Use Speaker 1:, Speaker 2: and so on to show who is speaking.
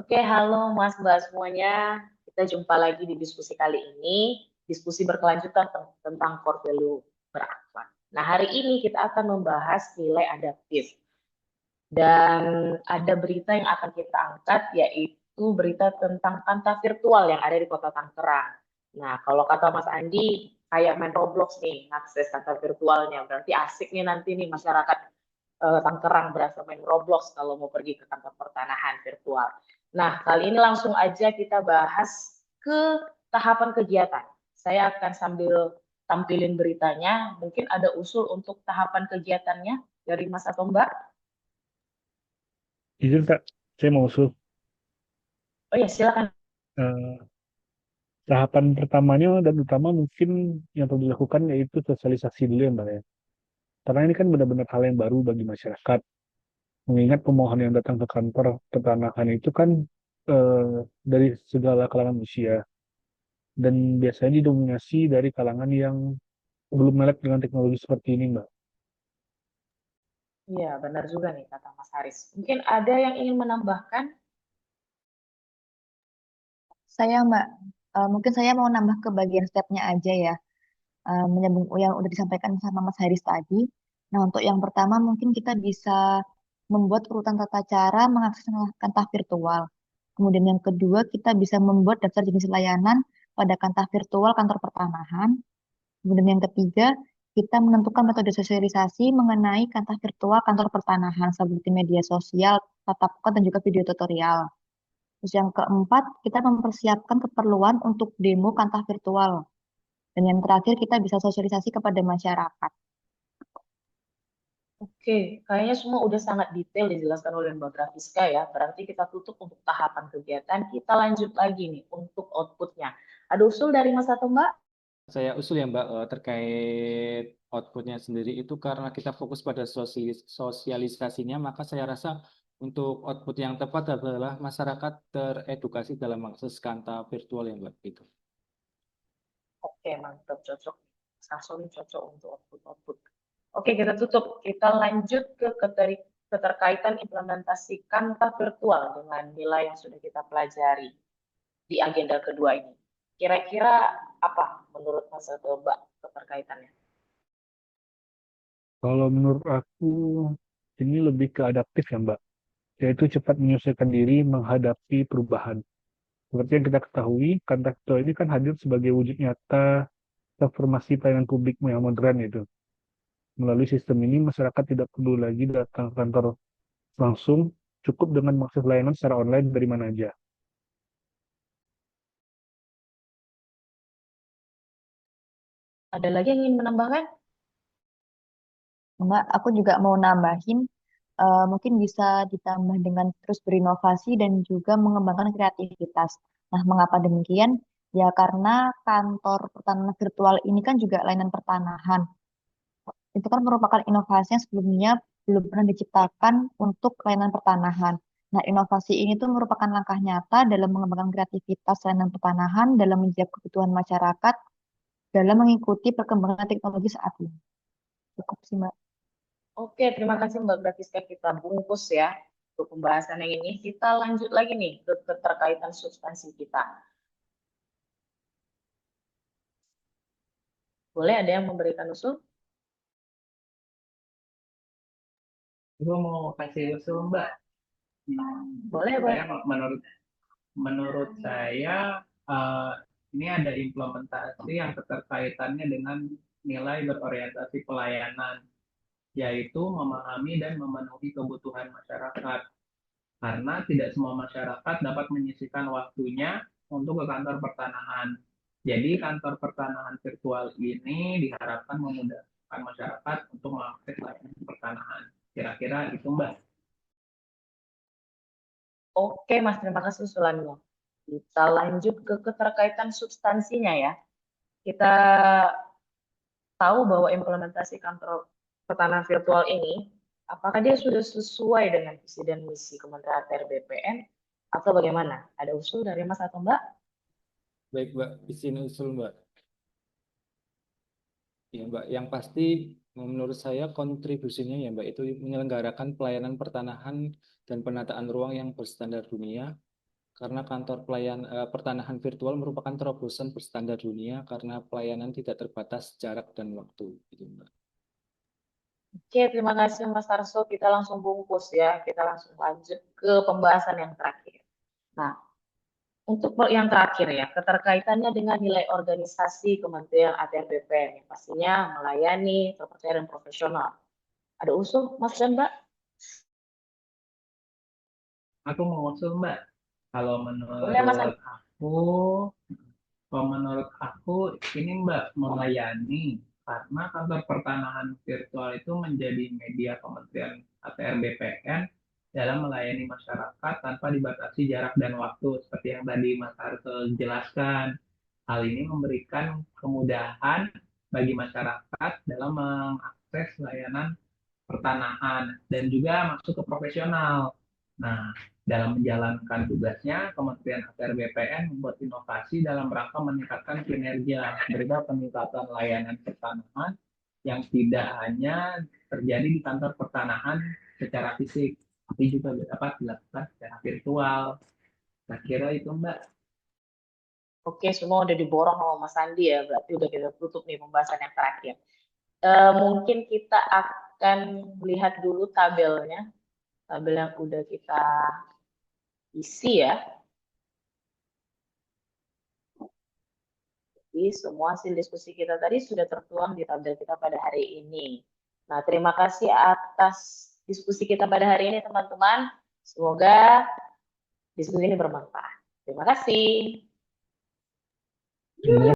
Speaker 1: Oke, halo Mas Mbak semuanya. Kita jumpa lagi di diskusi kali ini. Diskusi berkelanjutan tentang core value berakhlak. Nah, hari ini kita akan membahas nilai adaptif. Dan ada berita yang akan kita angkat, yaitu berita tentang kanta virtual yang ada di Kota Tangerang. Nah, kalau kata Mas Andi, kayak main Roblox nih, akses kanta virtualnya. Berarti asik nih nanti nih masyarakat Tangerang berasa main Roblox kalau mau pergi ke kantor pertanahan virtual. Nah, kali ini langsung aja kita bahas ke tahapan kegiatan. Saya akan sambil tampilin beritanya. Mungkin ada usul untuk tahapan kegiatannya dari Mas atau Mbak?
Speaker 2: Izin Kak, saya mau usul.
Speaker 1: Oh ya, silakan.
Speaker 2: Eh, Tahapan pertamanya dan utama mungkin yang perlu dilakukan yaitu sosialisasi dulu ya Mbak ya. Karena ini kan benar-benar hal yang baru bagi masyarakat. Mengingat pemohon yang datang ke kantor pertanahan itu kan eh, dari segala kalangan usia. Dan biasanya didominasi dari kalangan yang belum melek dengan teknologi seperti ini Mbak.
Speaker 1: Iya, benar juga nih kata Mas Haris. Mungkin ada yang ingin menambahkan?
Speaker 3: Saya Mbak, mungkin saya mau nambah ke bagian stepnya aja ya, menyambung yang udah disampaikan sama Mas Haris tadi. Nah, untuk yang pertama mungkin kita bisa membuat urutan tata cara mengakses kantah virtual. Kemudian yang kedua, kita bisa membuat daftar jenis layanan pada kantah virtual kantor pertanahan. Kemudian yang ketiga, kita menentukan metode sosialisasi mengenai kantah virtual kantor pertanahan seperti media sosial, tatap muka, dan juga video tutorial. Terus yang keempat, kita mempersiapkan keperluan untuk demo kantah virtual. Dan yang terakhir, kita bisa sosialisasi kepada masyarakat.
Speaker 1: Oke, kayaknya semua udah sangat detail dijelaskan oleh Mbak Grafiska ya. Berarti kita tutup untuk tahapan kegiatan. Kita lanjut lagi nih untuk outputnya. Ada usul dari Mas atau Mbak?
Speaker 4: Saya usul ya Mbak, terkait outputnya sendiri itu karena kita fokus pada sosialisasinya, maka saya rasa untuk output yang tepat adalah masyarakat teredukasi dalam akses kanta virtual ya Mbak. Gitu.
Speaker 1: Oke, mantap, cocok. Sasol cocok untuk output-output. Oke, kita tutup. Kita lanjut ke keterkaitan implementasi kanta virtual dengan nilai yang sudah kita pelajari di agenda kedua ini. Kira-kira apa menurut Mas atau Mbak keterkaitannya?
Speaker 2: Kalau menurut aku ini lebih ke adaptif ya Mbak, yaitu cepat menyesuaikan diri menghadapi perubahan. Seperti yang kita ketahui, Kantakto ini kan hadir sebagai wujud nyata transformasi pelayanan publik yang modern itu. Melalui sistem ini, masyarakat tidak perlu lagi datang ke kantor langsung, cukup dengan mengakses layanan secara online dari mana aja.
Speaker 1: Ada lagi yang ingin menambahkan?
Speaker 3: Mbak, aku juga mau nambahin, mungkin bisa ditambah dengan terus berinovasi dan juga mengembangkan kreativitas. Nah, mengapa demikian? Ya, karena kantor pertanahan virtual ini kan juga layanan pertanahan. Itu kan merupakan inovasi yang sebelumnya belum pernah diciptakan untuk layanan pertanahan. Nah, inovasi ini tuh merupakan langkah nyata dalam mengembangkan kreativitas layanan pertanahan dalam menjawab kebutuhan masyarakat dalam mengikuti perkembangan teknologi saat ini. Cukup sih, Mbak.
Speaker 1: Oke, terima kasih Mbak Gratiska. Kita bungkus ya untuk pembahasan yang ini. Kita lanjut lagi nih ke keterkaitan substansi kita. Boleh ada yang memberikan usul?
Speaker 5: Gue mau kasih usul Mbak.
Speaker 1: Boleh, boleh.
Speaker 5: Saya menurut saya eh, ini ada implementasi yang keterkaitannya dengan nilai berorientasi pelayanan, yaitu memahami dan memenuhi kebutuhan masyarakat. Karena tidak semua masyarakat dapat menyisihkan waktunya untuk ke kantor pertanahan. Jadi kantor pertanahan virtual ini diharapkan memudahkan masyarakat untuk mengakses layanan pertanahan. Kira-kira itu Mbak.
Speaker 1: Oke, Mas, terima kasih usulannya. Kita lanjut ke keterkaitan substansinya ya. Kita tahu bahwa implementasi kantor pertanahan virtual ini, apakah dia sudah sesuai dengan visi dan misi Kementerian ATR BPN atau bagaimana? Ada usul dari Mas atau Mbak?
Speaker 4: Baik Mbak, izin usul Mbak. Ya Mbak, yang pasti menurut saya kontribusinya ya Mbak itu menyelenggarakan pelayanan pertanahan dan penataan ruang yang berstandar dunia, Karena kantor pertanahan virtual merupakan terobosan berstandar dunia karena pelayanan tidak terbatas jarak dan waktu, gitu, Mbak.
Speaker 1: Oke, terima kasih Mas Tarso. Kita langsung bungkus ya. Kita langsung lanjut ke pembahasan yang terakhir. Nah, untuk yang terakhir ya, keterkaitannya dengan nilai organisasi Kementerian ATR BPN yang pastinya melayani, terpercaya dan profesional. Ada usul, Mas dan Mbak?
Speaker 5: Aku mau usul Mbak, kalau
Speaker 1: Boleh, Mas Andi?
Speaker 5: menurut aku ini Mbak melayani karena kantor pertanahan virtual itu menjadi media Kementerian ATR BPN dalam melayani masyarakat tanpa dibatasi jarak dan waktu seperti yang tadi Mas Arsul jelaskan. Hal ini memberikan kemudahan bagi masyarakat dalam mengakses layanan pertanahan dan juga masuk ke profesional. Nah, dalam menjalankan tugasnya, Kementerian ATR BPN membuat inovasi dalam rangka meningkatkan kinerja, berupa peningkatan layanan pertanahan yang tidak hanya terjadi di kantor pertanahan secara fisik, tapi juga dapat dilakukan secara virtual. Saya kira itu Mbak.
Speaker 1: Oke, semua udah diborong sama Mas Andi ya, berarti udah kita tutup nih pembahasan yang terakhir. Mungkin kita akan lihat dulu tabelnya, tabel yang udah kita isi ya. Jadi semua hasil diskusi kita tadi sudah tertuang di tabel kita pada hari ini. Nah, terima kasih atas diskusi kita pada hari ini teman-teman. Semoga diskusi ini bermanfaat. Terima kasih.
Speaker 2: Terima